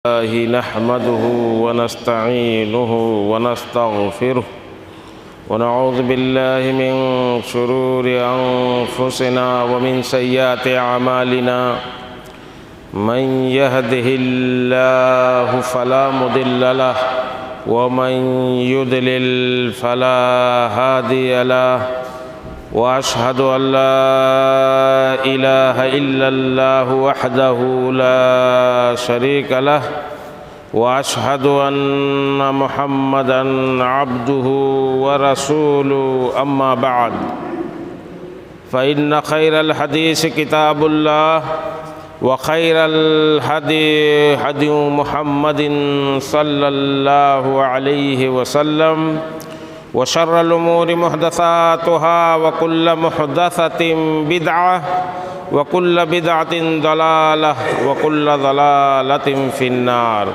الله نحمده ونستعينه ونستغفره ونعوذ بالله من شرور أنفسنا ومن سيئات أعمالنا من يهده الله فلا مضل له ومن يضلل فلا هادي له وأشهد أن لا إله إلا الله وحده لا شريك له وأشهد أن محمدًا عبده ورسوله أما بعد فإن خير الحديث كتاب الله وخير الهدي هدي محمد صلى الله عليه وسلم وشر الأمور محدثاتها وكل محدثة بدعة وكل بدعة ضلالة وكل ضلالة في النار.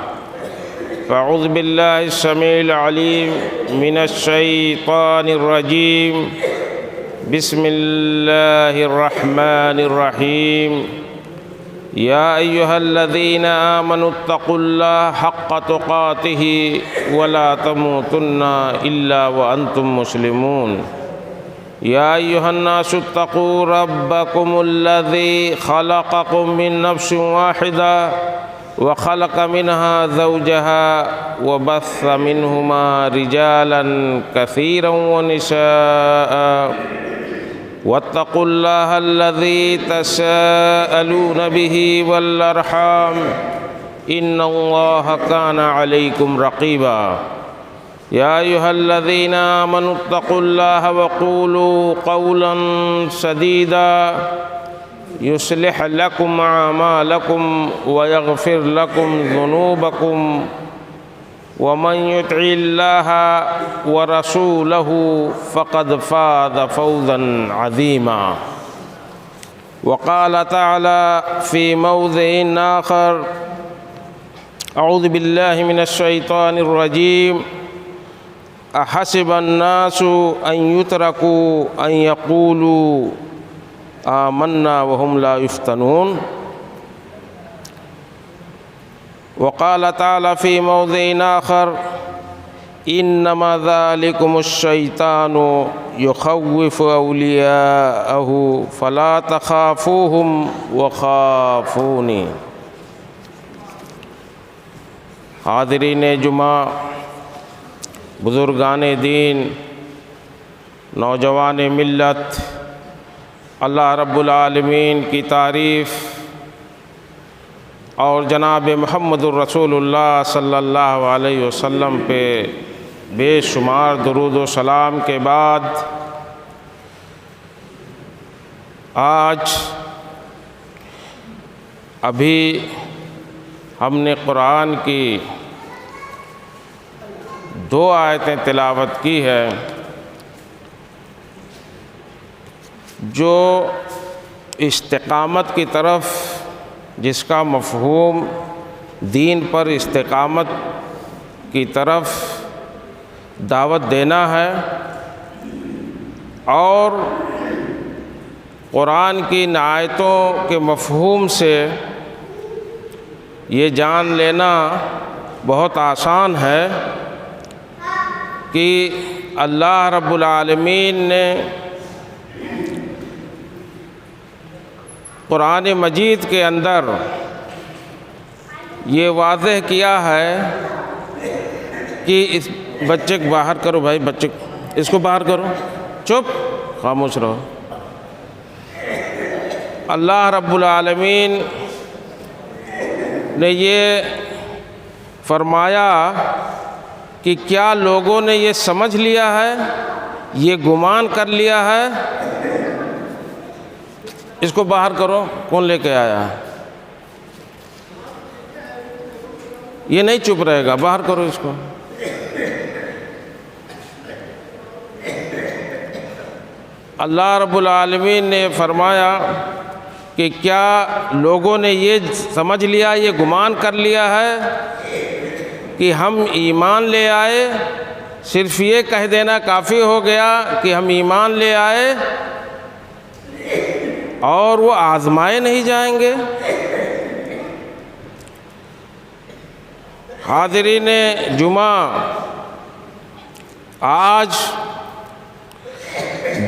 فأعوذ بالله السميع العليم من الشيطان الرجيم. بسم الله الرحمن الرحيم. يا أيها الذين آمنوا اتقوا الله حق تقاته ولا تموتن إلا وأنتم مسلمون. يا أيها الناس اتقوا ربكم الذي خلقكم من نفس واحدة وخلق منها زوجها وبث منهما رجالا كثيرا ونساء واتقوا الله الذي تساءلون به والأرحام إن الله كان عليكم رقيبا. يا أيها الذين آمنوا اتقوا الله وقولوا قولا سديدا يصلح لكم أعمالكم ويغفر لكم ذنوبكم ومن يطع الله ورسوله فقد فاز فوزا عظيما. وقال تعالى في موضع آخر: أعوذ بالله من الشيطان الرجيم. أحسب الناس أن يتركوا أن يقولوا آمنا وهم لا يفتنون. وقال تعالى في موضع آخر: إنما ذلكم الشيطان يخوف أولياءه فلا تخافوهم وخافوني. حاضرین جمعہ، بزرگان دین، نوجوان ملت، اللہ رب العالمین کی تعریف اور جناب محمد الرسول اللہ صلی اللہ علیہ وسلم پہ بے شمار درود و سلام کے بعد آج ابھی ہم نے قرآن کی 2 آیتیں تلاوت کی ہے جو استقامت کی طرف، جس کا مفہوم دین پر استقامت کی طرف دعوت دینا ہے، اور قرآن کی ان آیتوں کے مفہوم سے یہ جان لینا بہت آسان ہے کہ اللہ رب العالمین نے قرآن مجید کے اندر یہ واضح کیا ہے کہ اس بچے کو باہر کرو، بھائی بچے اس کو باہر کرو، چپ، خاموش رہو۔ اللہ رب العالمین نے یہ فرمایا کہ کیا لوگوں نے یہ سمجھ لیا ہے، یہ گمان کر لیا ہے، اس کو باہر کرو، کون لے کے آیا ہے، یہ نہیں چپ رہے گا، باہر کرو اس کو۔ اللہ رب العالمین نے فرمایا کہ کیا لوگوں نے یہ سمجھ لیا، یہ گمان کر لیا ہے کہ ہم ایمان لے آئے، صرف یہ کہہ دینا کافی ہو گیا کہ ہم ایمان لے آئے اور وہ آزمائے نہیں جائیں گے۔ حاضرین جمعہ، آج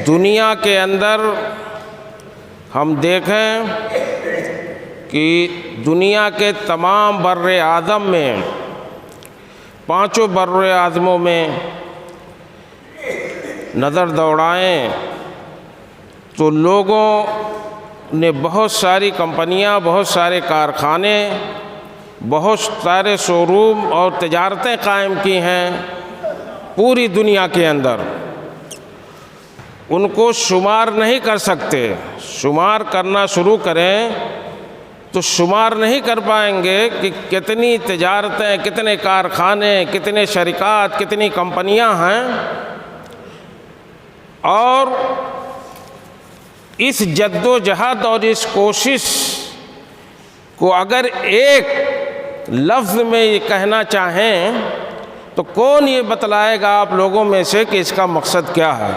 دنیا کے اندر ہم دیکھیں کہ دنیا کے تمام بر اعظم میں، پانچوں بر اعظموں میں نظر دوڑائیں تو لوگوں نے بہت ساری کمپنیاں، بہت سارے کارخانے، بہت سارے شو روم اور تجارتیں قائم کی ہیں پوری دنیا کے اندر۔ ان کو شمار نہیں کر سکتے، شمار کرنا شروع کریں تو شمار نہیں کر پائیں گے کہ کتنی تجارتیں، کتنے کارخانے، کتنے شرکات، کتنی کمپنیاں ہیں۔ اور اس جد و جہد اور اس کوشش کو اگر ایک لفظ میں یہ کہنا چاہیں تو کون یہ بتلائے گا آپ لوگوں میں سے کہ اس کا مقصد کیا ہے؟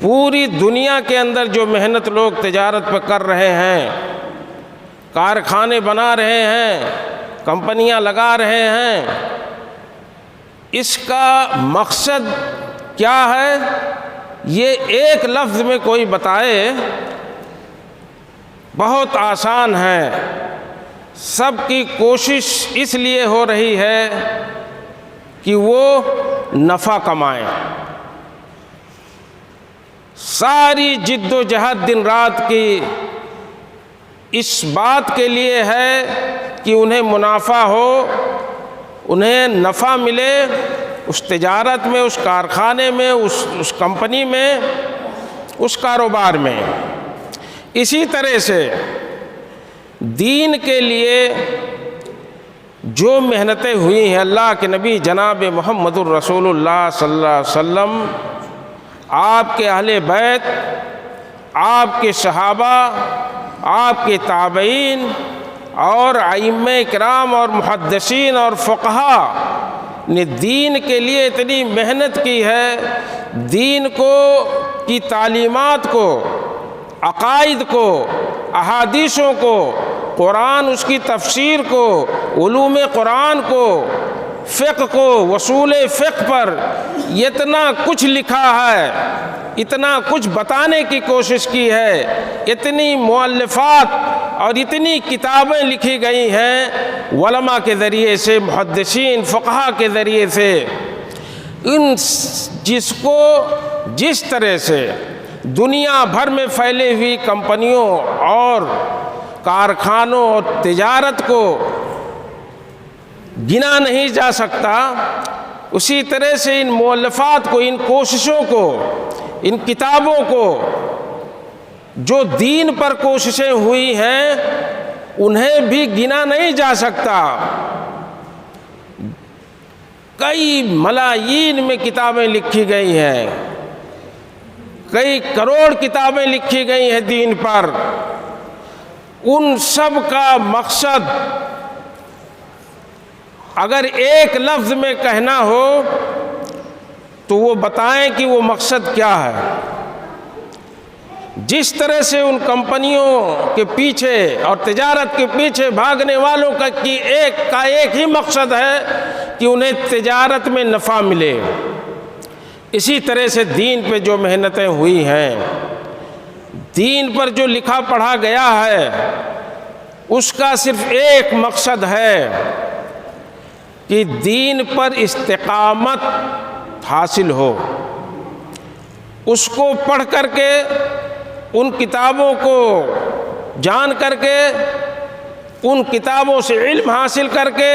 پوری دنیا کے اندر جو محنت لوگ تجارت پہ کر رہے ہیں، کارخانے بنا رہے ہیں، کمپنیاں لگا رہے ہیں، اس کا مقصد کیا ہے؟ یہ ایک لفظ میں کوئی بتائے بہت آسان ہے۔ سب کی کوشش اس لیے ہو رہی ہے کہ وہ نفع کمائیں۔ ساری جد و جہد دن رات کی اس بات کے لیے ہے کہ انہیں منافع ہو، انہیں نفع ملے اس تجارت میں، اس کارخانے میں، اس کمپنی میں، اس کاروبار میں۔ اسی طرح سے دین کے لیے جو محنتیں ہوئی ہیں، اللہ کے نبی جناب محمد الرسول اللہ صلی اللہ علیہ وسلم، آپ کے اہل بیت، آپ کے صحابہ، آپ کے تابعین اور ائمہ کرام اور محدثین اور فقہا نے دین کے لیے اتنی محنت کی ہے، دین کو کی تعلیمات کو، عقائد کو، احادیثوں کو، قرآن اس کی تفسیر کو، علوم قرآن کو، فقہ کو، اصول فقہ پر اتنا کچھ لکھا ہے، اتنا کچھ بتانے کی کوشش کی ہے، اتنی مؤلفات اور اتنی کتابیں لکھی گئی ہیں علماء کے ذریعے سے، محدثین، فقہا کے ذریعے سے۔ ان جس کو جس طرح سے دنیا بھر میں پھیلی ہوئی کمپنیوں اور کارخانوں اور تجارت کو گنا نہیں جا سکتا، اسی طرح سے ان مؤلفات کو، ان کوششوں کو، ان کتابوں کو، جو دین پر کوششیں ہوئی ہیں انہیں بھی گنا نہیں جا سکتا۔ کئی ملایین میں کتابیں لکھی گئی ہیں، کئی کروڑ کتابیں لکھی گئی ہیں دین پر۔ ان سب کا مقصد اگر ایک لفظ میں کہنا ہو تو وہ بتائیں کہ وہ مقصد کیا ہے۔ جس طرح سے ان کمپنیوں کے پیچھے اور تجارت کے پیچھے بھاگنے والوں کا ایک ہی مقصد ہے کہ انہیں تجارت میں نفع ملے، اسی طرح سے دین پہ جو محنتیں ہوئی ہیں، دین پر جو لکھا پڑھا گیا ہے، اس کا صرف ایک مقصد ہے کہ دین پر استقامت حاصل ہو۔ اس کو پڑھ کر کے، ان کتابوں کو جان کر کے، ان کتابوں سے علم حاصل کر کے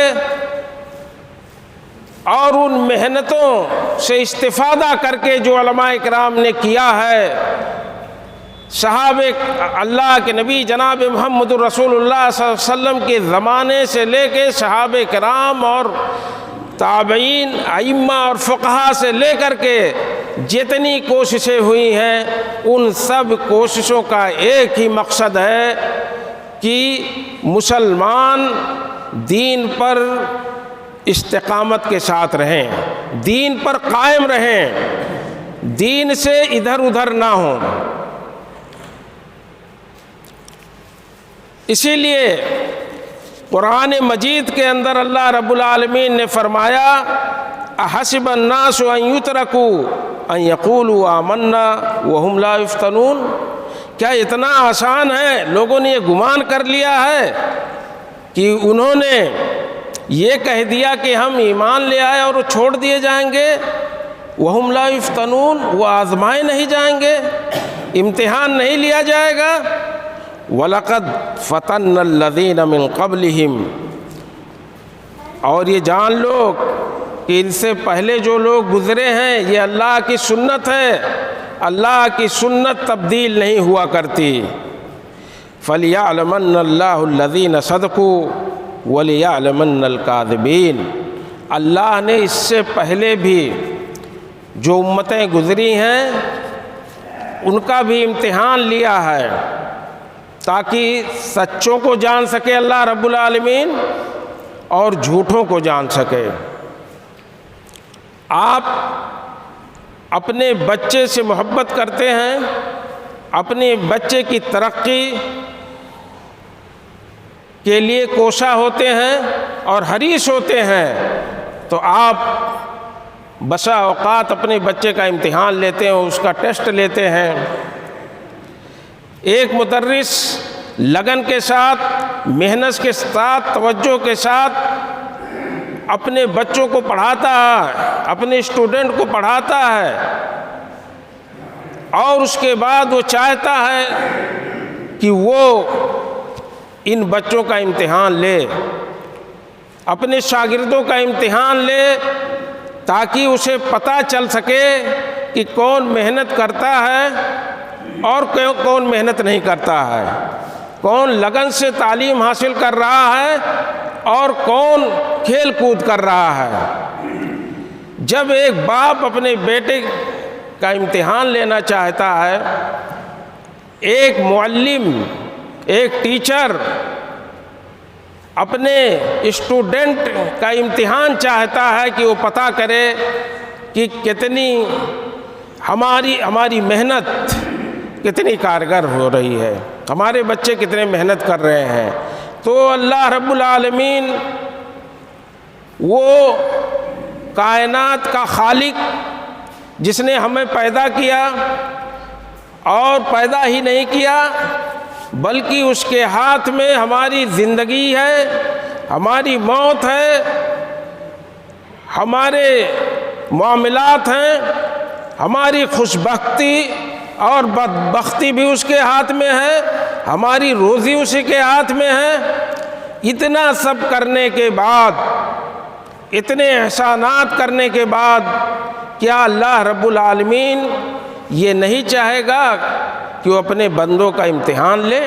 اور ان محنتوں سے استفادہ کر کے جو علماء کرام نے کیا ہے، صحابہ اللہ کے نبی جناب محمد الرسول اللہ صلی اللہ علیہ وسلم کے زمانے سے لے کے صحابہ کرام اور تابعین، ائمہ اور فقہا سے لے کر کے جتنی کوششیں ہوئی ہیں، ان سب کوششوں کا ایک ہی مقصد ہے کہ مسلمان دین پر استقامت کے ساتھ رہیں، دین پر قائم رہیں، دین سے ادھر ادھر نہ ہوں۔ اسی لیے قرآن مجید کے اندر اللہ رب العالمین نے فرمایا احسب الناس ان یترکوا ان یقولوا آمنا وہم لا یفتنون، کیا اتنا آسان ہے؟ لوگوں نے یہ گمان کر لیا ہے کہ انہوں نے یہ کہہ دیا کہ ہم ایمان لے آئے اور وہ چھوڑ دیے جائیں گے، وہم لا یفتنون، وہ آزمائے نہیں جائیں گے، امتحان نہیں لیا جائے گا۔ وَلَقَدْ فَتَنَّ الَّذِينَ مِن قَبْلِهِمْ، اور یہ جان لو کہ ان سے پہلے جو لوگ گزرے ہیں، یہ اللہ کی سنت ہے، اللہ کی سنت تبدیل نہیں ہوا کرتی۔ فَلْيَعْلَمَنَّ اللَّهُ الَّذِينَ صَدَقُوا وَلِيَعْلَمَنَّ الْكَاذِبِينَ، اللہ نے اس سے پہلے بھی جو امتیں گزری ہیں ان کا بھی امتحان لیا ہے تاکہ سچوں کو جان سکے اللہ رب العالمین اور جھوٹوں کو جان سکے۔ آپ اپنے بچے سے محبت کرتے ہیں، اپنے بچے کی ترقی کے لیے کوشاں ہوتے ہیں اور حریص ہوتے ہیں، تو آپ بسا اوقات اپنے بچے کا امتحان لیتے ہیں، اس کا ٹیسٹ لیتے ہیں۔ ایک مدرس لگن کے ساتھ، محنت کے ساتھ، توجہ کے ساتھ اپنے بچوں کو پڑھاتا ہے، اپنے اسٹوڈنٹ کو پڑھاتا ہے، اور اس کے بعد وہ چاہتا ہے کہ وہ ان بچوں کا امتحان لے، اپنے شاگردوں کا امتحان لے، تاکہ اسے پتہ چل سکے کہ کون محنت کرتا ہے اور کون محنت نہیں کرتا ہے، کون لگن سے تعلیم حاصل کر رہا ہے اور کون کھیل کود کر رہا ہے۔ جب ایک باپ اپنے بیٹے کا امتحان لینا چاہتا ہے، ایک معلم، ایک ٹیچر اپنے اسٹوڈنٹ کا امتحان چاہتا ہے کہ وہ پتہ کرے کہ کتنی ہماری محنت کتنی کارگر ہو رہی ہے، ہمارے بچے کتنے محنت کر رہے ہیں۔ تو اللہ رب العالمین وہ کائنات کا خالق جس نے ہمیں پیدا کیا، اور پیدا ہی نہیں کیا بلکہ اس کے ہاتھ میں ہماری زندگی ہے، ہماری موت ہے، ہمارے معاملات ہیں، ہماری خوش بختی اور بدبختی بھی اس کے ہاتھ میں ہے، ہماری روزی اسی کے ہاتھ میں ہے۔ اتنا سب کرنے کے بعد، اتنے احسانات کرنے کے بعد، کیا اللہ رب العالمین یہ نہیں چاہے گا کہ وہ اپنے بندوں کا امتحان لے؟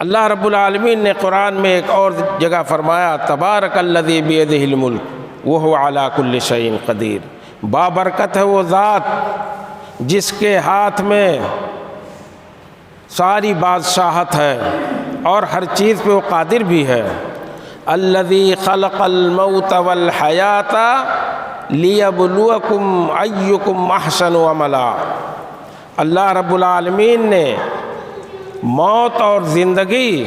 اللہ رب العالمین نے قرآن میں ایک اور جگہ فرمایا تبارک الذی بیدہ الملک وہو علی کل شیء قدیر، بابرکت ہے وہ ذات جس کے ہاتھ میں ساری بادشاہت ہے اور ہر چیز پہ وہ قادر بھی ہے۔ الذی خلق الموت والحیات لیبلوکم ایکم احسن عملا، اللہ رب العالمین نے موت اور زندگی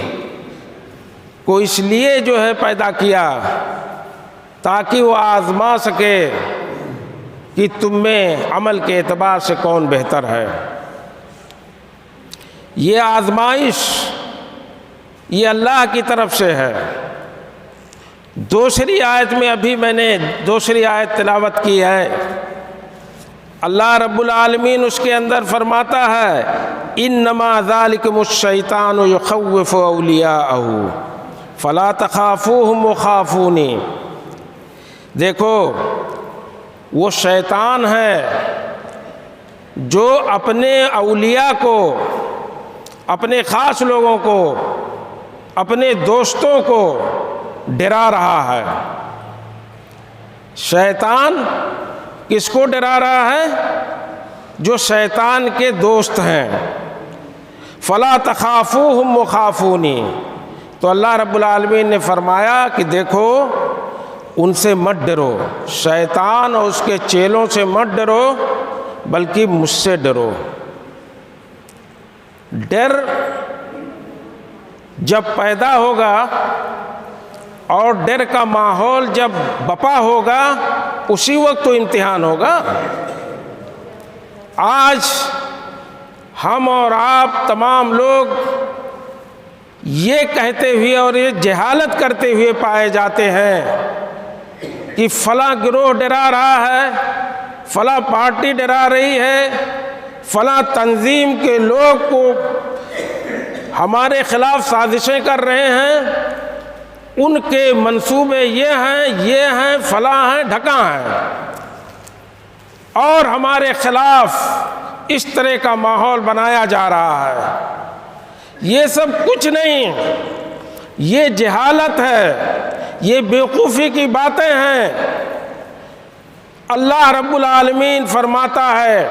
کو اس لیے جو ہے پیدا کیا تاکہ وہ آزما سکے کہ تم میں عمل کے اعتبار سے کون بہتر ہے۔ یہ آزمائش یہ اللہ کی طرف سے ہے۔ دوسری آیت میں ابھی میں نے دوسری آیت تلاوت کی ہے، اللہ رب العالمین اس کے اندر فرماتا ہے انما ذالکم الشیطان یخوف اولیاءہ فلا تخافوہم وخافونی، دیکھو وہ شیطان ہے جو اپنے اولیاء کو، اپنے خاص لوگوں کو، اپنے دوستوں کو ڈرا رہا ہے۔ شیطان کس کو ڈرا رہا ہے؟ جو شیطان کے دوست ہیں۔ فلا تخافوہم وخافونی، تو اللہ رب العالمین نے فرمایا کہ دیکھو ان سے مت ڈرو، شیطان اور اس کے چیلوں سے مت ڈرو بلکہ مجھ سے ڈرو۔ ڈر جب پیدا ہوگا اور ڈر کا ماحول جب بپا ہوگا اسی وقت تو امتحان ہوگا۔ آج ہم اور آپ تمام لوگ یہ کہتے ہوئے اور یہ جہالت کرتے ہوئے پائے جاتے ہیں کہ فلاں گروہ ڈرا رہا ہے، فلاں پارٹی ڈرا رہی ہے، فلاں تنظیم کے لوگ کو ہمارے خلاف سازشیں کر رہے ہیں، ان کے منصوبے یہ ہیں فلاں ہیں ڈھکاں ہیں، اور ہمارے خلاف اس طرح کا ماحول بنایا جا رہا ہے۔ یہ سب کچھ نہیں، یہ جہالت ہے، یہ بیوقوفی کی باتیں ہیں۔ اللہ رب العالمین فرماتا ہے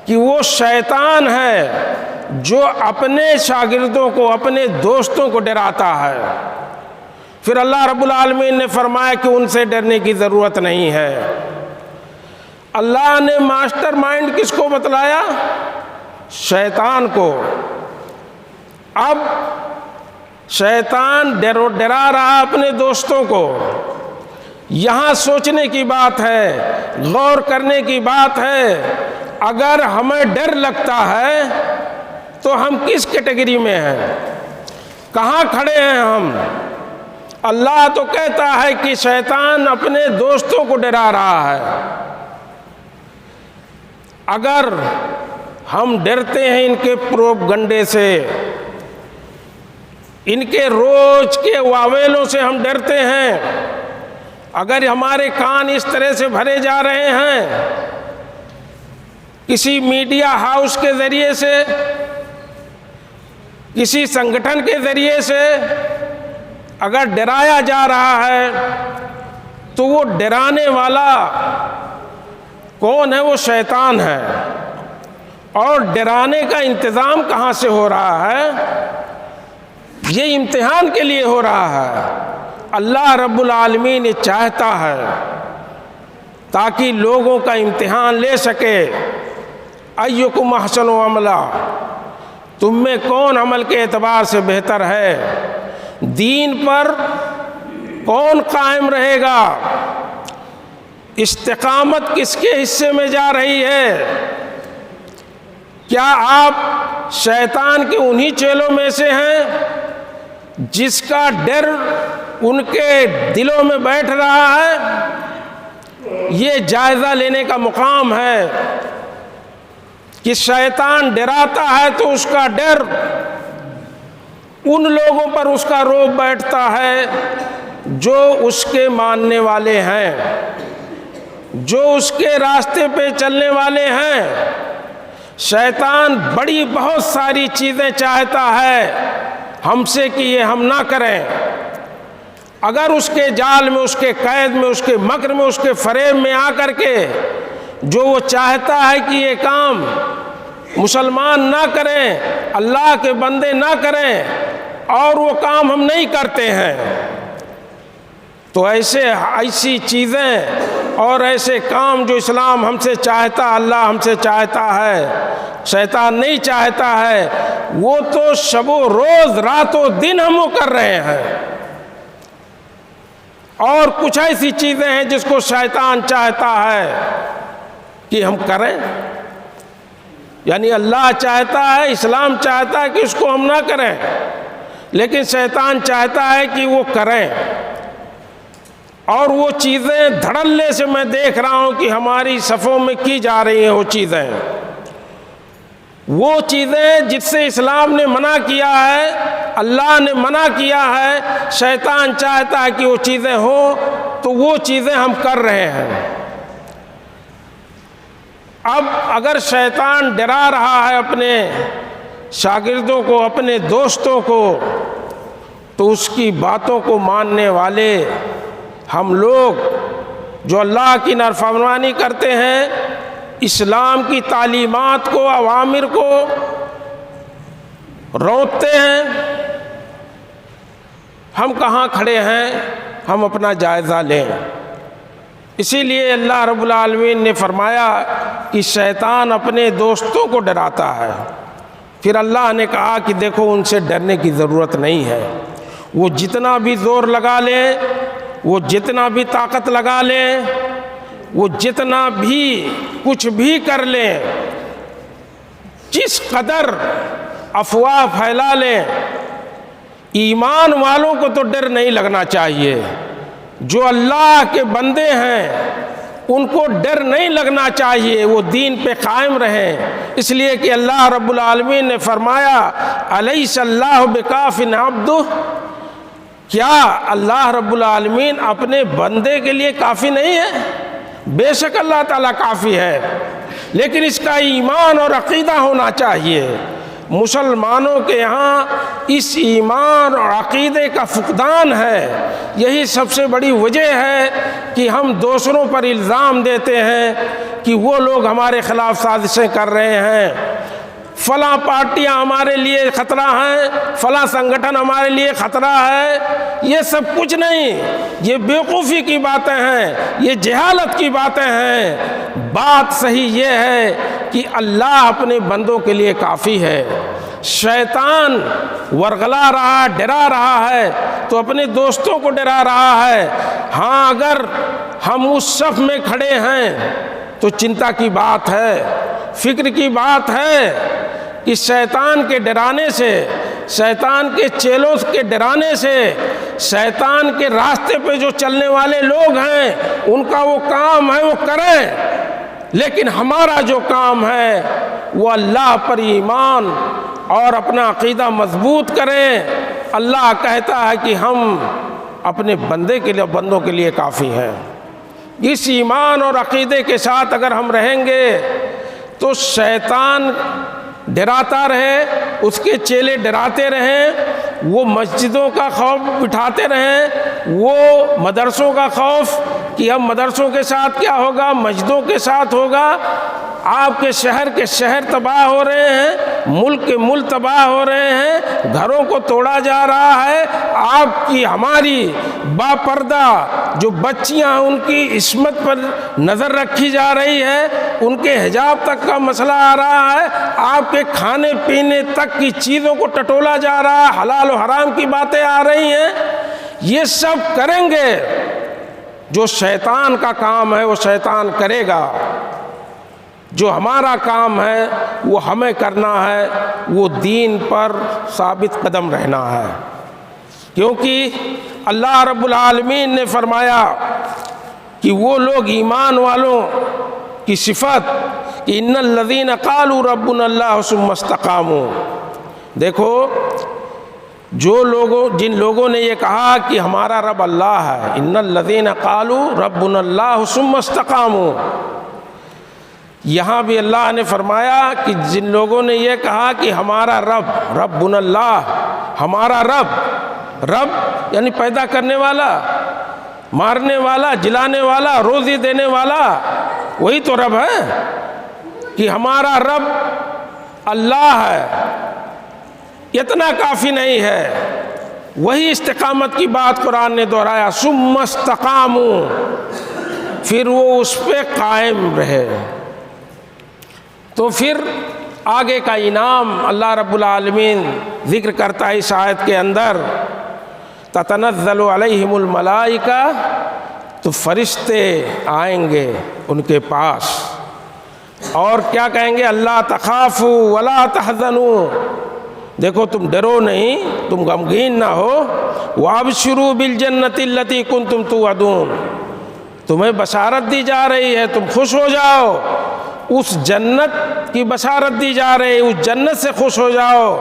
کہ وہ شیطان ہے جو اپنے شاگردوں کو، اپنے دوستوں کو ڈراتا ہے۔ پھر اللہ رب العالمین نے فرمایا کہ ان سے ڈرنے کی ضرورت نہیں ہے۔ اللہ نے ماسٹر مائنڈ کس کو بتلایا؟ شیطان کو۔ اب شیطان ڈرا رہا اپنے دوستوں کو۔ یہاں سوچنے کی بات ہے، غور کرنے کی بات ہے، اگر ہمیں ڈر لگتا ہے تو ہم کس کیٹیگری میں ہیں؟ کہاں کھڑے ہیں ہم؟ اللہ تو کہتا ہے کہ شیطان اپنے دوستوں کو ڈرا رہا ہے۔ اگر ہم ڈرتے ہیں ان کے پروپگنڈے سے، ان کے روز کے واویلوں سے ہم ڈرتے ہیں، اگر ہمارے کان اس طرح سے بھرے جا رہے ہیں کسی میڈیا ہاؤس کے ذریعے سے، کسی سنگٹھن کے ذریعے سے اگر ڈرایا جا رہا ہے تو وہ ڈرانے والا کون ہے؟ وہ شیطان ہے۔ اور ڈرانے کا انتظام کہاں سے ہو رہا ہے؟ یہ امتحان کے لیے ہو رہا ہے۔ اللہ رب العالمین یہ چاہتا ہے تاکہ لوگوں کا امتحان لے سکے۔ ایکم احسن عملا، تم میں کون عمل کے اعتبار سے بہتر ہے؟ دین پر کون قائم رہے گا؟ استقامت کس کے حصے میں جا رہی ہے؟ کیا آپ شیطان کے انہی چیلوں میں سے ہیں جس کا ڈر ان کے دلوں میں بیٹھ رہا ہے؟ یہ جائزہ لینے کا مقام ہے کہ شیطان ڈراتا ہے تو اس کا ڈر ان لوگوں پر اس کا روب بیٹھتا ہے جو اس کے ماننے والے ہیں، جو اس کے راستے پہ چلنے والے ہیں۔ شیطان بڑی بہت ساری چیزیں چاہتا ہے ہم سے کہ یہ ہم نہ کریں۔ اگر اس کے جال میں، اس کے قید میں، اس کے مکر میں، اس کے فریب میں آ کر کے جو وہ چاہتا ہے کہ یہ کام مسلمان نہ کریں، اللہ کے بندے نہ کریں، اور وہ کام ہم نہیں کرتے ہیں، تو ایسی چیزیں اور ایسے کام جو اسلام ہم سے چاہتا، اللہ ہم سے چاہتا ہے، شیطان نہیں چاہتا ہے، وہ تو شب و روز، رات و دن ہم وہ کر رہے ہیں۔ اور کچھ ایسی چیزیں ہیں جس کو شیطان چاہتا ہے کہ ہم کریں، یعنی اللہ چاہتا ہے، اسلام چاہتا ہے کہ اس کو ہم نہ کریں، لیکن شیطان چاہتا ہے کہ وہ کریں۔ اور وہ چیزیں دھڑلے سے میں دیکھ رہا ہوں کہ ہماری صفوں میں کی جا رہی ہیں۔ وہ چیزیں جس سے اسلام نے منع کیا ہے، اللہ نے منع کیا ہے، شیطان چاہتا ہے کہ وہ چیزیں ہوں، تو وہ چیزیں ہم کر رہے ہیں۔ اب اگر شیطان ڈرا رہا ہے اپنے شاگردوں کو، اپنے دوستوں کو، تو اس کی باتوں کو ماننے والے ہم لوگ جو اللہ کی نافرمانی کرتے ہیں، اسلام کی تعلیمات کو، اوامر کو روکتے ہیں، ہم کہاں کھڑے ہیں؟ ہم اپنا جائزہ لیں۔ اسی لیے اللہ رب العالمین نے فرمایا کہ شیطان اپنے دوستوں کو ڈراتا ہے، پھر اللہ نے کہا کہ دیکھو ان سے ڈرنے کی ضرورت نہیں ہے، وہ جتنا بھی زور لگا لیں، وہ جتنا بھی طاقت لگا لیں، وہ جتنا بھی کچھ بھی کر لیں، جس قدر افواہ پھیلا لیں، ایمان والوں کو تو ڈر نہیں لگنا چاہیے۔ جو اللہ کے بندے ہیں ان کو ڈر نہیں لگنا چاہیے، وہ دین پہ قائم رہیں، اس لیے کہ اللہ رب العالمین نے فرمایا الیس اللہ بکاف عبدہ، کیا اللہ رب العالمین اپنے بندے کے لیے کافی نہیں ہے؟ بے شک اللہ تعالیٰ کافی ہے، لیکن اس کا ایمان اور عقیدہ ہونا چاہیے۔ مسلمانوں کے یہاں اس ایمان اور عقیدے کا فقدان ہے، یہی سب سے بڑی وجہ ہے کہ ہم دوسروں پر الزام دیتے ہیں کہ وہ لوگ ہمارے خلاف سازشیں کر رہے ہیں، فلاں پارٹیاں ہمارے لیے خطرہ ہیں، فلاں سنگٹھن ہمارے لیے خطرہ ہے۔ یہ سب کچھ نہیں، یہ بیوقوفی کی باتیں ہیں، یہ جہالت کی باتیں ہیں۔ بات صحیح یہ ہے کہ اللہ اپنے بندوں کے لیے کافی ہے۔ شیطان ورغلا رہا، ڈرا رہا ہے تو اپنے دوستوں کو ڈرا رہا ہے۔ ہاں اگر ہم اس صف میں کھڑے ہیں تو چنتا کی بات ہے، فکر کی بات ہے کہ شیطان کے ڈرانے سے، شیطان کے چیلوں کے ڈرانے سے، شیطان کے راستے پہ جو چلنے والے لوگ ہیں ان کا وہ کام ہے وہ کریں، لیکن ہمارا جو کام ہے وہ اللہ پر ایمان اور اپنا عقیدہ مضبوط کریں۔ اللہ کہتا ہے کہ ہم اپنے بندوں کے لیے کافی ہیں۔ اس ایمان اور عقیدے کے ساتھ اگر ہم رہیں گے تو شیطان ڈراتا رہے، اس کے چیلے ڈراتے رہیں، وہ مسجدوں کا خوف بٹھاتے رہیں، وہ مدرسوں کا خوف کہ اب مدرسوں کے ساتھ کیا ہوگا، مسجدوں کے ساتھ ہوگا۔ آپ کے شہر تباہ ہو رہے ہیں، ملک کے ملک تباہ ہو رہے ہیں، گھروں کو توڑا جا رہا ہے۔ آپ کی ہماری باپردہ جو بچیاں ان کی عصمت پر نظر رکھی جا رہی ہے، ان کے حجاب تک کا مسئلہ آ رہا ہے، آپ کے کھانے پینے تک کی چیزوں کو ٹٹولا جا رہا ہے، حلال و حرام کی باتیں آ رہی ہیں۔ یہ سب کریں گے، جو شیطان کا کام ہے وہ شیطان کرے گا، جو ہمارا کام ہے وہ ہمیں کرنا ہے، وہ دین پر ثابت قدم رہنا ہے۔ کیونکہ اللہ رب العالمین نے فرمایا کہ وہ لوگ ایمان والوں کی صفت کہ ان الذین قالوا ربنا اللہ ثم استقاموا، دیکھو جن لوگوں نے یہ کہا کہ ہمارا رب اللہ ہے، ان الذین قالوا ربنا اللہ ثم استقاموا، یہاں بھی اللہ نے فرمایا کہ جن لوگوں نے یہ کہا کہ ہمارا رب ربنا اللہ، ہمارا رب یعنی پیدا کرنے والا، مارنے والا، جلانے والا، روزی دینے والا، وہی تو رب ہے، کہ ہمارا رب اللہ ہے، اتنا کافی نہیں ہے۔ وہی استقامت کی بات قرآن نے دہرایا، ثم استقاموا، پھر وہ اس پہ قائم رہے۔ تو پھر آگے کا انعام اللہ رب العالمین ذکر کرتا ہے اس آیت کے اندر، تتنزل علیہم الملائکہ، تو فرشتے آئیں گے ان کے پاس اور کیا کہیں گے، اللہ تخافوا ولا تحزنوا، دیکھو تم ڈرو نہیں، تم غمگین نہ ہو، وابشروا بالجنۃ التی کنتم توعدون، تمہیں بشارت دی جا رہی ہے، تم خوش ہو جاؤ، اس جنت کی بشارت دی جا رہی ہے، اس جنت سے خوش ہو جاؤ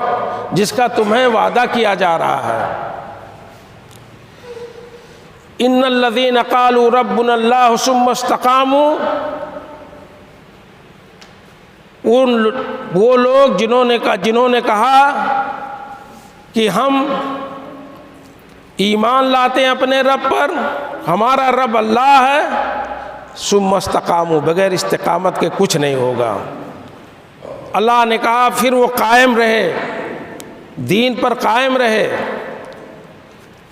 جس کا تمہیں وعدہ کیا جا رہا ہے۔ ان الذین قالوا ربنا اللہ ثم استقاموا، وہ لوگ جنہوں نے کہا کہ ہم ایمان لاتے ہیں اپنے رب پر، ہمارا رب اللہ ہے، ثم استقاموا، بغیر استقامت کے کچھ نہیں ہوگا۔ اللہ نے کہا پھر وہ قائم رہے، دین پر قائم رہے،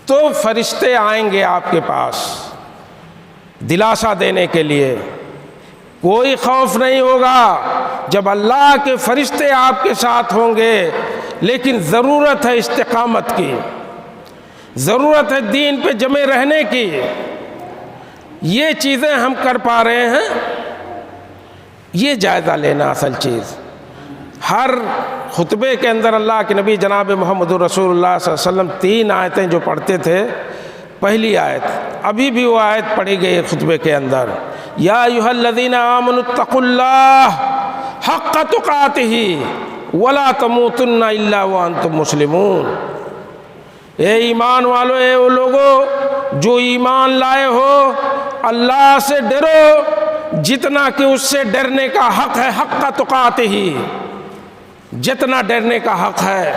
تو فرشتے آئیں گے آپ کے پاس دلاسا دینے کے لیے، کوئی خوف نہیں ہوگا جب اللہ کے فرشتے آپ کے ساتھ ہوں گے، لیکن ضرورت ہے استقامت کی، ضرورت ہے دین پہ جمے رہنے کی۔ یہ چیزیں ہم کر پا رہے ہیں، یہ جائزہ لینا اصل چیز۔ ہر خطبے کے اندر اللہ کے نبی جناب محمد رسول اللہ صلی اللہ علیہ وسلم 3 آیتیں جو پڑھتے تھے، پہلی آیت ابھی بھی وہ آیت پڑھی گئی خطبے کے اندر، یا ایھا الذین آمنوا اتقوا اللہ حق تقاتہ ولا تموتن الا وانتم مسلمون۔ اے ایمان والو، اے وہ لوگو جو ایمان لائے ہو، اللہ سے ڈرو جتنا کہ اس سے ڈرنے کا حق ہے، حق تقاتہ، جتنا ڈرنے کا حق ہے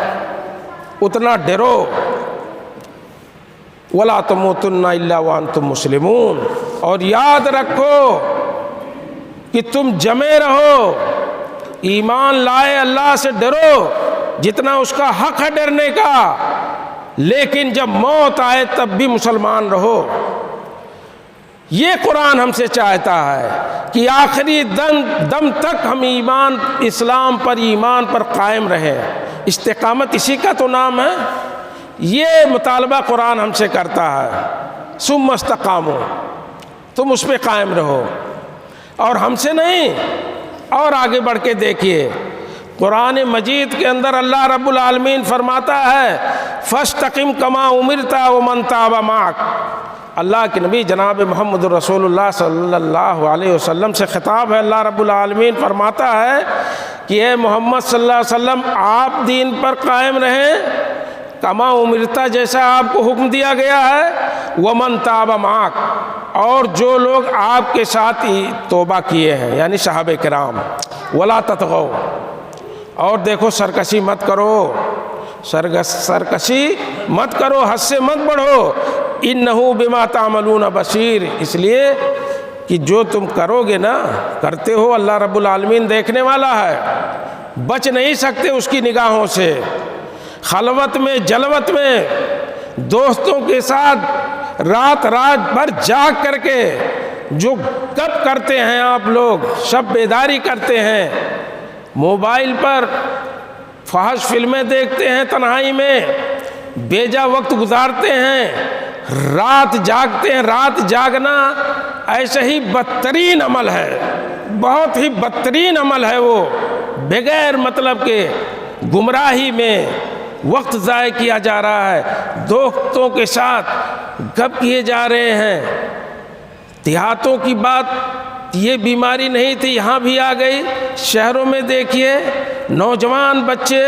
اتنا ڈرو، ولا تموتن الا وانتم مسلمون، اور یاد رکھو کہ تم جمے رہو، ایمان لائے، اللہ سے ڈرو جتنا اس کا حق ہے ڈرنے کا، لیکن جب موت آئے تب بھی مسلمان رہو۔ یہ قرآن ہم سے چاہتا ہے کہ آخری دم تک ہم اسلام پر، ایمان پر قائم رہیں۔ استقامت اسی کا تو نام ہے۔ یہ مطالبہ قرآن ہم سے کرتا ہے، ثم استقاموا، تم اس پہ قائم رہو، اور ہم سے نہیں۔ اور آگے بڑھ کے دیکھیے قرآن مجید کے اندر اللہ رب العالمین فرماتا ہے فاستقم کما امرت ومن تاب معک۔ اللہ کے نبی جناب محمد رسول اللہ صلی اللہ علیہ وسلم سے خطاب ہے۔ اللہ رب العالمین فرماتا ہے کہ اے محمد صلی اللہ علیہ وسلم، آپ دین پر قائم رہیں، کما امرتا، جیسا آپ کو حکم دیا گیا ہے، ومن تاب معک، اور جو لوگ آپ کے ساتھ توبہ کیے ہیں، یعنی صحابہ کرام، ولا تطغوا، اور دیکھو سرکشی مت کرو، سرکشی مت کرو، حد سے مت بڑھو، انہ بما تعملون بصیر، اس لیے کہ جو تم کرو گے نا، کرتے ہو، اللہ رب العالمین دیکھنے والا ہے، بچ نہیں سکتے اس کی نگاہوں سے۔ خلوت میں، جلوت میں، دوستوں کے ساتھ رات بھر جاگ کر کے جو گپ کرتے ہیں آپ لوگ، شب بیداری کرتے ہیں، موبائل پر فحش فلمیں دیکھتے ہیں، تنہائی میں بیجا وقت گزارتے ہیں، رات جاگتے ہیں۔ رات جاگنا ایسے ہی بدترین عمل ہے، بہت ہی بدترین عمل ہے وہ، بغیر مطلب کے گمراہی میں وقت ضائع کیا جا رہا ہے، دوستوں کے ساتھ گپ کیے جا رہے ہیں۔ دیہاتوں کی بات یہ بیماری نہیں تھی، یہاں بھی آ گئی۔ شہروں میں دیکھیے نوجوان بچے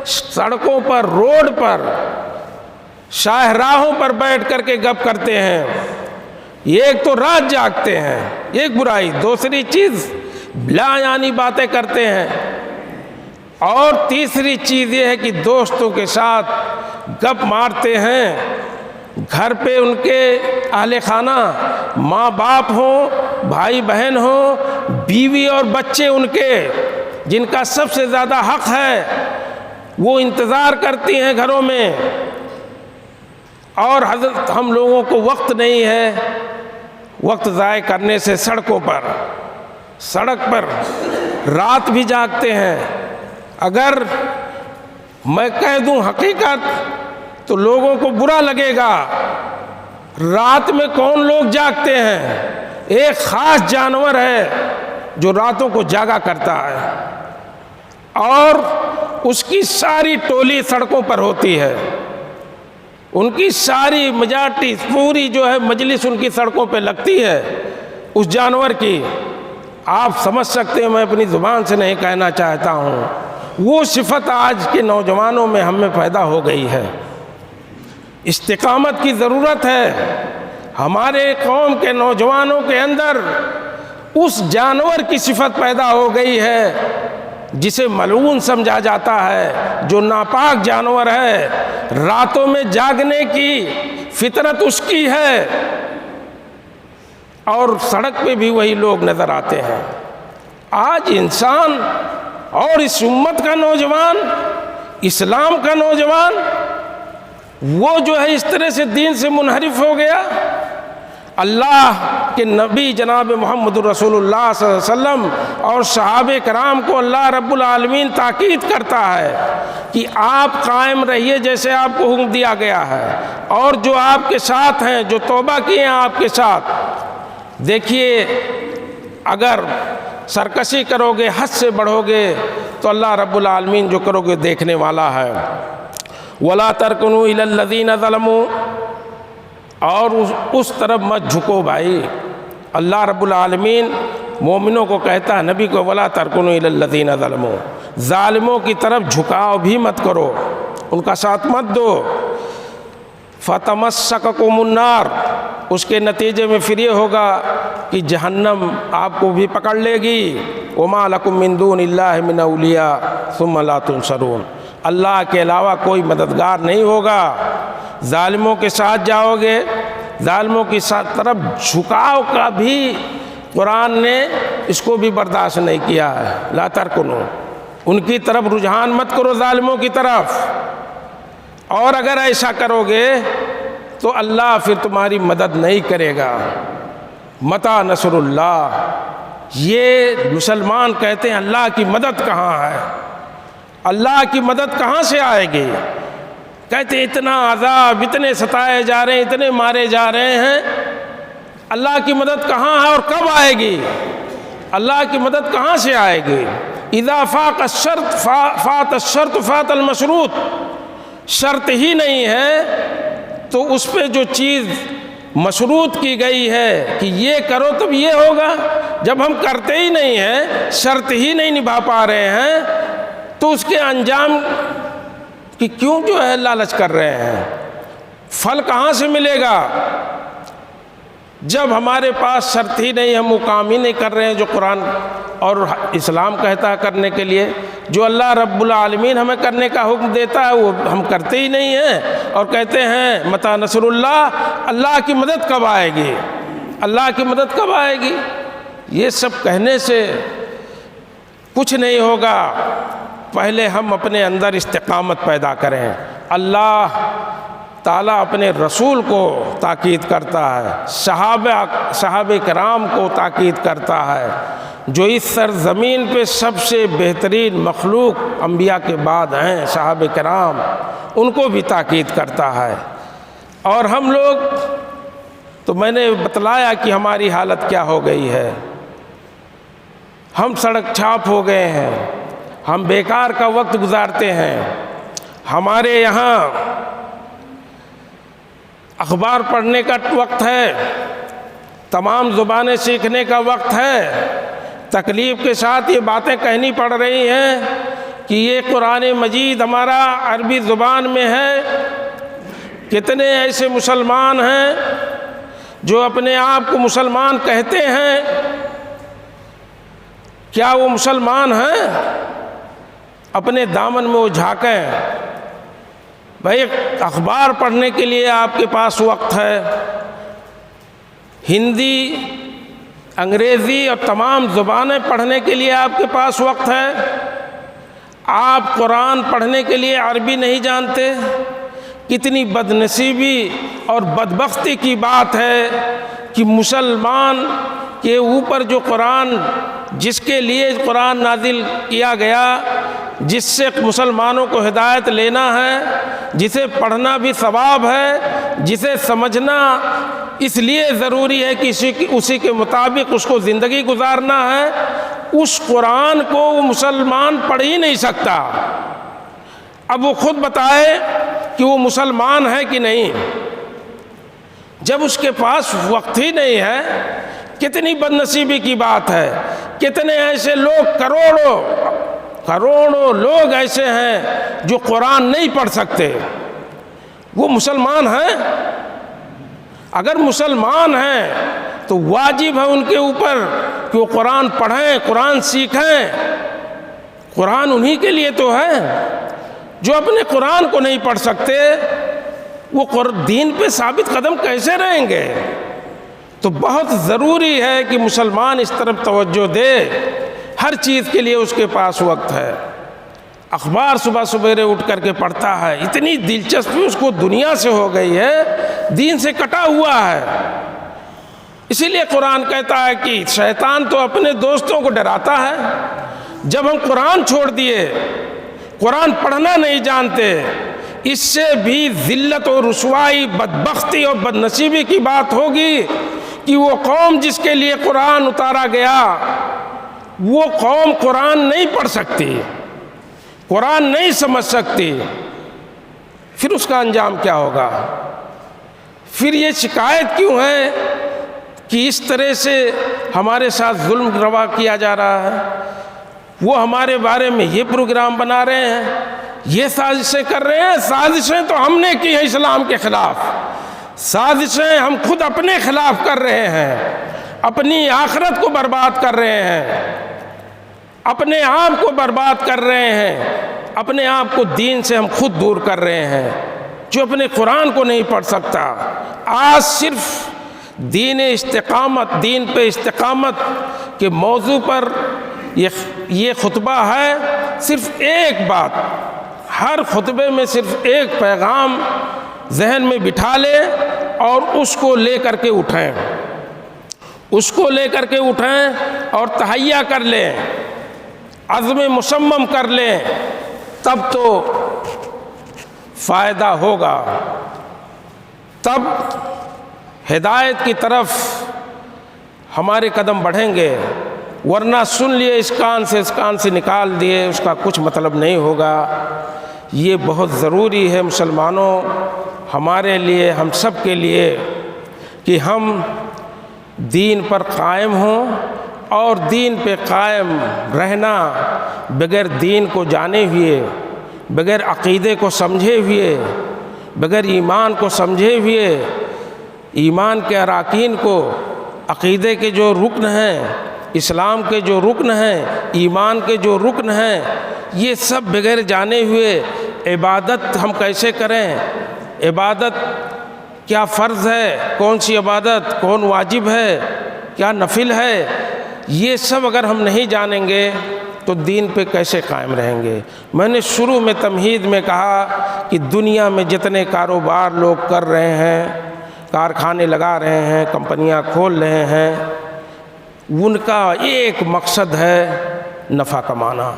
سڑکوں پر، روڈ پر، شاہراہوں پر بیٹھ کر کے گپ کرتے ہیں۔ ایک تو رات جاگتے ہیں، ایک برائی، دوسری چیز بلا یعنی باتیں کرتے ہیں، اور تیسری چیز یہ ہے کہ دوستوں کے ساتھ گپ مارتے ہیں۔ گھر پہ ان کے اہل خانہ، ماں باپ ہوں، بھائی بہن ہوں، بیوی اور بچے ان کے، جن کا سب سے زیادہ حق ہے، وہ انتظار کرتی ہیں گھروں میں، اور حضرت ہم لوگوں کو وقت نہیں ہے، وقت ضائع کرنے سے سڑکوں پر، سڑک پر رات بھی جاگتے ہیں۔ اگر میں کہہ دوں حقیقت تو لوگوں کو برا لگے گا۔ رات میں کون لوگ جاگتے ہیں؟ ایک خاص جانور ہے جو راتوں کو جاگا کرتا ہے، اور اس کی ساری ٹولی سڑکوں پر ہوتی ہے، ان کی ساری میجارٹی، پوری جو ہے مجلس ان کی سڑکوں پہ لگتی ہے اس جانور کی۔ آپ سمجھ سکتے ہیں، میں اپنی زبان سے نہیں کہنا چاہتا ہوں، وہ صفت آج کے نوجوانوں میں ہم میں پیدا ہو گئی ہے۔ استقامت کی ضرورت ہے۔ ہمارے قوم کے نوجوانوں کے اندر اس جانور کی صفت پیدا ہو گئی ہے جسے ملعون سمجھا جاتا ہے، جو ناپاک جانور ہے۔ راتوں میں جاگنے کی فطرت اس کی ہے، اور سڑک پہ بھی وہی لوگ نظر آتے ہیں۔ آج انسان اور اس امت کا نوجوان، اسلام کا نوجوان، وہ جو ہے اس طرح سے دین سے منحرف ہو گیا۔ اللہ کے نبی جناب محمد رسول اللہ صلی اللہ علیہ وسلم اور صحابہ کرام کو اللہ رب العالمین تاکید کرتا ہے کہ آپ قائم رہیے جیسے آپ کو حکم دیا گیا ہے، اور جو آپ کے ساتھ ہیں، جو توبہ کیے ہیں آپ کے ساتھ، دیکھیے اگر سرکشی کرو گے، حد سے بڑھو گے تو اللہ رب العالمین جو کرو گے دیکھنے والا ہے۔ وَلَا تَرْكُنُوا إِلَى الَّذِينَ ظَلَمُوا، اور اس طرف مت جھکو بھائی۔ اللہ رب العالمین مومنوں کو کہتا ہے، نبی کو، وَلَا تَرْكُنُوا إِلَى الَّذِينَ ظَلَمُوا، ظالموں کی طرف جھکاؤ بھی مت کرو، ان کا ساتھ مت دو۔ فَتَمَسَّكَكُمُ النَّارُ، اس کے نتیجے میں پھر یہ ہوگا کہ جہنم آپ کو بھی پکڑ لے گی۔ وَمَا لَكُم مِّن دُونِ اللَّهِ مِنْ أَوْلِيَاءَ ثُمَّ لَا تُنصَرُونَ، اللہ کے علاوہ کوئی مددگار نہیں ہوگا۔ ظالموں کے ساتھ جاؤ گے، ظالموں کی طرف جھکاؤ کا بھی قرآن نے اس کو بھی برداشت نہیں کیا ہے۔ لا ترکنو، ان کی طرف رجحان مت کرو، ظالموں کی طرف، اور اگر ایسا کرو گے تو اللہ پھر تمہاری مدد نہیں کرے گا۔ متی نصر اللہ، یہ مسلمان کہتے ہیں اللہ کی مدد کہاں ہے، اللہ کی مدد کہاں سے آئے گی؟ کہتے اتنا عذاب، اتنے ستائے جا رہے ہیں، اتنے مارے جا رہے ہیں، اللہ کی مدد کہاں ہے اور کب آئے گی؟ اللہ کی مدد کہاں سے آئے گی؟ اذا فاق الشرط فات الشرط فات المشروط، شرط ہی نہیں ہے تو اس پہ جو چیز مشروط کی گئی ہے کہ یہ کرو تب یہ ہوگا، جب ہم کرتے ہی نہیں ہیں، شرط ہی نہیں نبھا پا رہے ہیں، تو اس کے انجام کہ کیوں جو ہے لالچ کر رہے ہیں؟ پھل کہاں سے ملے گا جب ہمارے پاس شرط ہی نہیں، ہم وہ کام ہی نہیں کر رہے ہیں جو قرآن اور اسلام کہتا ہے کرنے کے لیے، جو اللہ رب العالمین ہمیں کرنے کا حکم دیتا ہے وہ ہم کرتے ہی نہیں ہیں، اور کہتے ہیں متی نصر اللہ، اللہ کی مدد کب آئے گی، اللہ کی مدد کب آئے گی؟ یہ سب کہنے سے کچھ نہیں ہوگا۔ پہلے ہم اپنے اندر استقامت پیدا کریں۔ اللہ تعالیٰ اپنے رسول کو تاکید کرتا ہے، صحابہ کرام کو تاکید کرتا ہے، جو اس سرزمین پہ سب سے بہترین مخلوق انبیاء کے بعد ہیں صحابہ کرام، ان کو بھی تاکید کرتا ہے۔ اور ہم لوگ تو میں نے بتلایا کہ ہماری حالت کیا ہو گئی ہے، ہم سڑک چھاپ ہو گئے ہیں، ہم بیکار کا وقت گزارتے ہیں، ہمارے یہاں اخبار پڑھنے کا وقت ہے، تمام زبانیں سیکھنے کا وقت ہے، تکلیف کے ساتھ یہ باتیں کہنی پڑ رہی ہیں کہ یہ قرآن مجید ہمارا عربی زبان میں ہے۔ کتنے ایسے مسلمان ہیں جو اپنے آپ کو مسلمان کہتے ہیں، کیا وہ مسلمان ہیں؟ اپنے دامن میں وہ جھانکیں۔ بھائی اخبار پڑھنے کے لیے آپ کے پاس وقت ہے، ہندی، انگریزی اور تمام زبانیں پڑھنے کے لیے آپ کے پاس وقت ہے، آپ قرآن پڑھنے کے لیے عربی نہیں جانتے۔ کتنی بدنصیبی اور بدبختی کی بات ہے کہ مسلمان کے اوپر جو قرآن، جس کے لیے قرآن نازل کیا گیا، جس سے مسلمانوں کو ہدایت لینا ہے، جسے پڑھنا بھی ثواب ہے، جسے سمجھنا اس لیے ضروری ہے کہ اسی کے مطابق اس کو زندگی گزارنا ہے، اس قرآن کو وہ مسلمان پڑھ ہی نہیں سکتا۔ اب وہ خود بتائے کہ وہ مسلمان ہے کہ نہیں، جب اس کے پاس وقت ہی نہیں ہے۔ کتنی بدنصیبی کی بات ہے، کتنے ایسے لوگ، کروڑوں لوگ ایسے ہیں جو قرآن نہیں پڑھ سکتے، وہ مسلمان ہیں؟ اگر مسلمان ہیں تو واجب ہے ان کے اوپر کہ وہ قرآن پڑھیں، قرآن سیکھیں۔ قرآن انہی کے لیے تو ہے۔ جو اپنے قرآن کو نہیں پڑھ سکتے وہ دین پہ ثابت قدم کیسے رہیں گے؟ تو بہت ضروری ہے کہ مسلمان اس طرف توجہ دے۔ ہر چیز کے لیے اس کے پاس وقت ہے۔ اخبار صبح سویرے اٹھ کر کے پڑھتا ہے، اتنی دلچسپی اس کو دنیا سے ہو گئی ہے، دین سے کٹا ہوا ہے۔ اسی لیے قرآن کہتا ہے کہ شیطان تو اپنے دوستوں کو ڈراتا ہے۔ جب ہم قرآن چھوڑ دیے، قرآن پڑھنا نہیں جانتے، اس سے بھی ذلت و رسوائی، بدبختی اور بدنصیبی کی بات ہوگی کہ وہ قوم جس کے لیے قرآن اتارا گیا، وہ قوم قرآن نہیں پڑھ سکتی، قرآن نہیں سمجھ سکتی، پھر اس کا انجام کیا ہوگا؟ پھر یہ شکایت کیوں ہے کہ اس طرح سے ہمارے ساتھ ظلم روا کیا جا رہا ہے؟ وہ ہمارے بارے میں یہ پروگرام بنا رہے ہیں، یہ سازشیں کر رہے ہیں۔ سازشیں تو ہم نے کی ہیں اسلام کے خلاف، سازشیں ہم خود اپنے خلاف کر رہے ہیں، اپنی آخرت کو برباد کر رہے ہیں، اپنے آپ کو برباد کر رہے ہیں، اپنے آپ کو دین سے ہم خود دور کر رہے ہیں۔ جو اپنے قرآن کو نہیں پڑھ سکتا، آج صرف دین استقامت، دین پہ استقامت کے موضوع پر یہ خطبہ ہے۔ صرف ایک بات، ہر خطبے میں صرف ایک پیغام ذہن میں بٹھا لے اور اس کو لے کر کے اٹھیں، اس کو لے کر کے اٹھیں اور تہیہ کر لیں، عزم مصمم کر لیں، تب تو فائدہ ہوگا، تب ہدایت کی طرف ہمارے قدم بڑھیں گے۔ ورنہ سن لیے اس کان سے نکال دیے، اس کا کچھ مطلب نہیں ہوگا۔ یہ بہت ضروری ہے مسلمانوں، ہمارے لیے، ہم سب کے لیے، کہ ہم دین پر قائم ہوں، اور دین پہ قائم رہنا بغیر دین کو جانے ہوئے، بغیر عقیدے کو سمجھے ہوئے، بغیر ایمان کو سمجھے ہوئے، ایمان کے اراکین کو، عقیدے کے جو رکن ہیں، اسلام کے جو رکن ہیں، ایمان کے جو رکن ہیں، یہ سب بغیر جانے ہوئے عبادت ہم کیسے کریں؟ عبادت کیا فرض ہے، کون سی عبادت، کون واجب ہے، کیا نفل ہے، یہ سب اگر ہم نہیں جانیں گے تو دین پہ کیسے قائم رہیں گے؟ میں نے شروع میں تمہید میں کہا کہ دنیا میں جتنے کاروبار لوگ کر رہے ہیں، کارخانے لگا رہے ہیں، کمپنیاں کھول رہے ہیں، ان کا ایک مقصد ہے نفع کمانا۔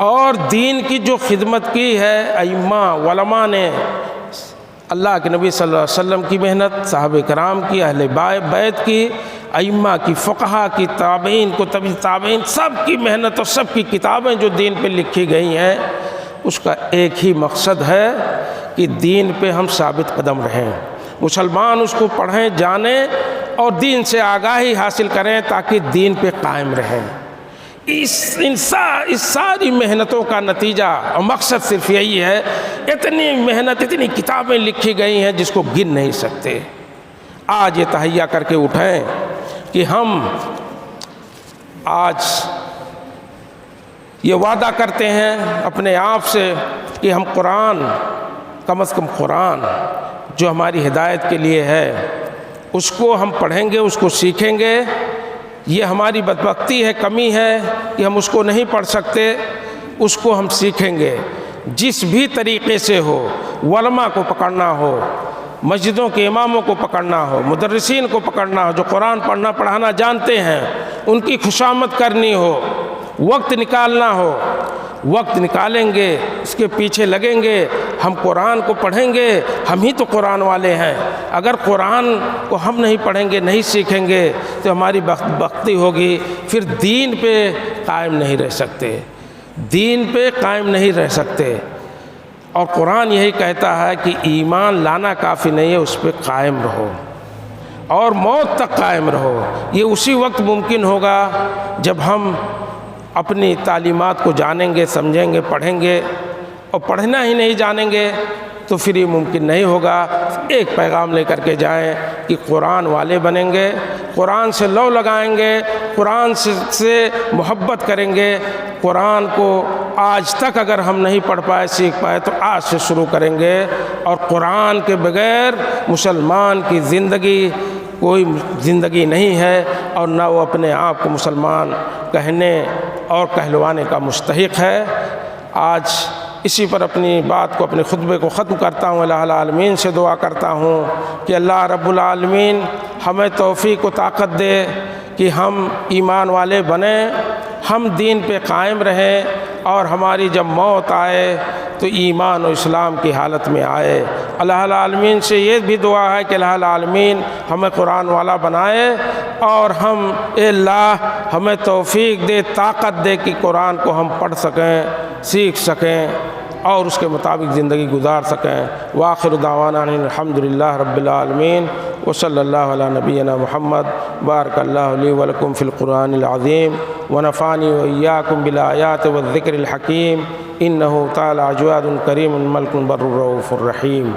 اور دین کی جو خدمت کی ہے ائمہ علماء نے، اللہ کے نبی صلی اللہ علیہ وسلم کی محنت، صحابہ کرام کی، اہل بیت کی، ائمہ کی، فقہا کی، تابعین کو تابعین، سب کی محنت اور سب کی کتابیں جو دین پہ لکھی گئی ہیں، اس کا ایک ہی مقصد ہے کہ دین پہ ہم ثابت قدم رہیں، مسلمان اس کو پڑھیں، جانیں اور دین سے آگاہی حاصل کریں تاکہ دین پہ قائم رہیں۔ اس ساری محنتوں کا نتیجہ اور مقصد صرف یہی ہے۔ اتنی محنت، اتنی کتابیں لکھی گئی ہیں جس کو گن نہیں سکتے۔ آج یہ تہیہ کر کے اٹھیں کہ ہم آج یہ وعدہ کرتے ہیں اپنے آپ سے کہ ہم قرآن، کم از کم قرآن جو ہماری ہدایت کے لیے ہے، اس کو ہم پڑھیں گے، اس کو سیکھیں گے۔ یہ ہماری بدبختی ہے، کمی ہے کہ ہم اس کو نہیں پڑھ سکتے، اس کو ہم سیکھیں گے۔ جس بھی طریقے سے ہو، علماء کو پکڑنا ہو، مسجدوں کے اماموں کو پکڑنا ہو، مدرسین کو پکڑنا ہو جو قرآن پڑھنا پڑھانا جانتے ہیں، ان کی خوشامد کرنی ہو، وقت نکالنا ہو، وقت نکالیں گے، اس کے پیچھے لگیں گے، ہم قرآن کو پڑھیں گے۔ ہم ہی تو قرآن والے ہیں۔ اگر قرآن کو ہم نہیں پڑھیں گے، نہیں سیکھیں گے تو ہماری بدبختی ہوگی، پھر دین پہ قائم نہیں رہ سکتے، دین پہ قائم نہیں رہ سکتے۔ اور قرآن یہی کہتا ہے کہ ایمان لانا کافی نہیں ہے، اس پہ قائم رہو اور موت تک قائم رہو۔ یہ اسی وقت ممکن ہوگا جب ہم اپنی تعلیمات کو جانیں گے، سمجھیں گے، پڑھیں گے۔ اور پڑھنا ہی نہیں جانیں گے تو پھر یہ ممکن نہیں ہوگا۔ ایک پیغام لے کر کے جائیں کہ قرآن والے بنیں گے، قرآن سے لو لگائیں گے، قرآن سے محبت کریں گے۔ قرآن کو آج تک اگر ہم نہیں پڑھ پائے، سیکھ پائے تو آج سے شروع کریں گے۔ اور قرآن کے بغیر مسلمان کی زندگی کوئی زندگی نہیں ہے، اور نہ وہ اپنے آپ کو مسلمان کہنے اور کہلوانے کا مستحق ہے۔ آج اسی پر اپنی بات کو، اپنے خطبے کو ختم کرتا ہوں۔ الہ العالمین سے دعا کرتا ہوں کہ اللہ رب العالمین ہمیں توفیق و طاقت دے کہ ہم ایمان والے بنیں، ہم دین پہ قائم رہیں، اور ہماری جب موت آئے تو ایمان و اسلام کی حالت میں آئے۔ اللہ العالمین سے یہ بھی دعا ہے کہ اللہ العالمین ہمیں قرآن والا بنائے، اور ہم اے اللہ ہمیں توفیق دے، طاقت دے کہ قرآن کو ہم پڑھ سکیں، سیکھ سکیں اور اس کے مطابق زندگی گزار سکیں۔ وآخر دعوانا ان الحمدللہ رب العالمین، وصلی اللہ علی نبینا محمد۔ بارک اللہ لی ولکم فی القرآن العظیم، ونفعنی وإیاکم بالآیات والذکر الحکیم، انہ تعالی جواد کریم ملک بر رؤوف الرحیم۔